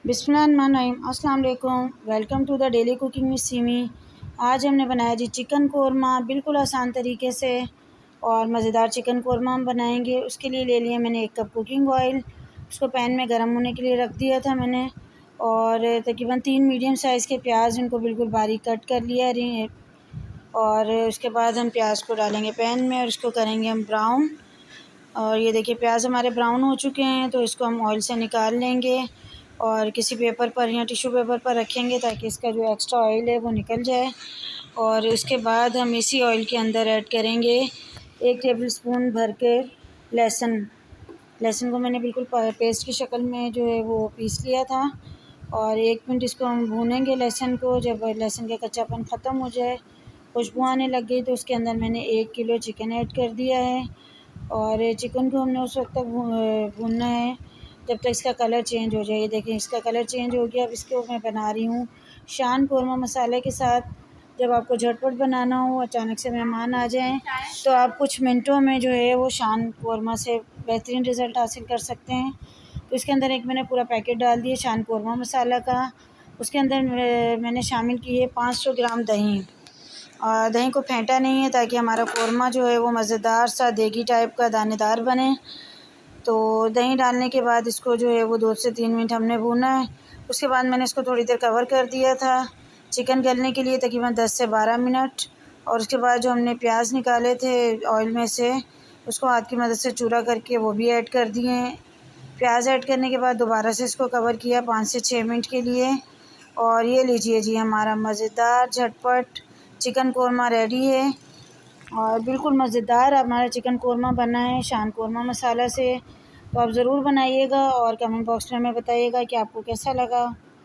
बिस्मिल्लाहिर्रहमानिर्रहीम। अस्सलाम वालेकुम। Welcome to the daily cooking with Simi. आज हमने बनाया जी चिकन कोरमा, बिल्कुल आसान तरीके से और मज़ेदार चिकन कोरमा हम बनाएंगे। उसके लिए ले लिया मैंने 1 कप कुकिंग ऑयल, उसको पैन में गर्म होने के लिए रख दिया था मैंने। और तकरीबन 3 मीडियम साइज़ के प्याज, इनको बिल्कुल बारीक कट कर लिया रही। और उसके बाद हम प्याज को डालेंगे पैन में और इसको करेंगे हम ब्राउन। और ये देखिए प्याज हमारे ब्राउन हो चुके हैं, तो इसको हम ऑयल से निकाल लेंगे और किसी पेपर पर या टिश्यू पेपर पर रखेंगे ताकि इसका जो एक्स्ट्रा ऑयल है वो निकल जाए। और इसके बाद हम इसी ऑयल के अंदर ऐड करेंगे 1 टेबलस्पून भर के लहसुन को मैंने बिल्कुल पेस्ट की शक्ल में जो है वो पीस लिया था। और 1 मिनट इसको हम भूनेंगे लहसुन को। जब लहसुन का कच्चापन ख़त्म हो जाए, खुशबू आने लग गई, तो उसके अंदर मैंने 1 किलो चिकन ऐड कर दिया है। और चिकन को हमने उस वक्त तक भूनना है जब तक इसका कलर चेंज हो जाए। ये देखें इसका कलर चेंज हो गया। अब इसको मैं बना रही हूँ शान कोरमा मसाले के साथ। जब आपको झटपट बनाना हो, अचानक से मेहमान आ जाएं, तो आप कुछ मिनटों में जो है वो शान कोरमा से बेहतरीन रिज़ल्ट हासिल कर सकते हैं। तो इसके अंदर एक मैंने पूरा पैकेट डाल दिया शान कोरमा मसाला का। उसके अंदर मैंने शामिल की है 500 ग्राम दही। और दही को फेंटा नहीं है ताकि हमारा कोरमा जो है वो मज़ेदार सा देगी टाइप का दानेदार बने। तो दही डालने के बाद इसको जो है वो 2 से 3 मिनट हमने भूना है। उसके बाद मैंने इसको थोड़ी देर कवर कर दिया था चिकन गलने के लिए, तकरीबन 10 से 12 मिनट। और उसके बाद जो हमने प्याज निकाले थे ऑयल में से, उसको हाथ की मदद से चूरा करके वो भी ऐड कर दिए। प्याज ऐड करने के बाद दोबारा से इसको कवर किया 5 से 6 मिनट के लिए। और ये लीजिए जी हमारा मज़ेदार झटपट चिकन कोरमा रेडी है। और बिल्कुल मज़ेदार हमारा चिकन कोरमा बना है शान कोरमा मसाला से। तो आप ज़रूर बनाइएगा और कमेंट बॉक्स में हमें बताइएगा कि आपको कैसा लगा।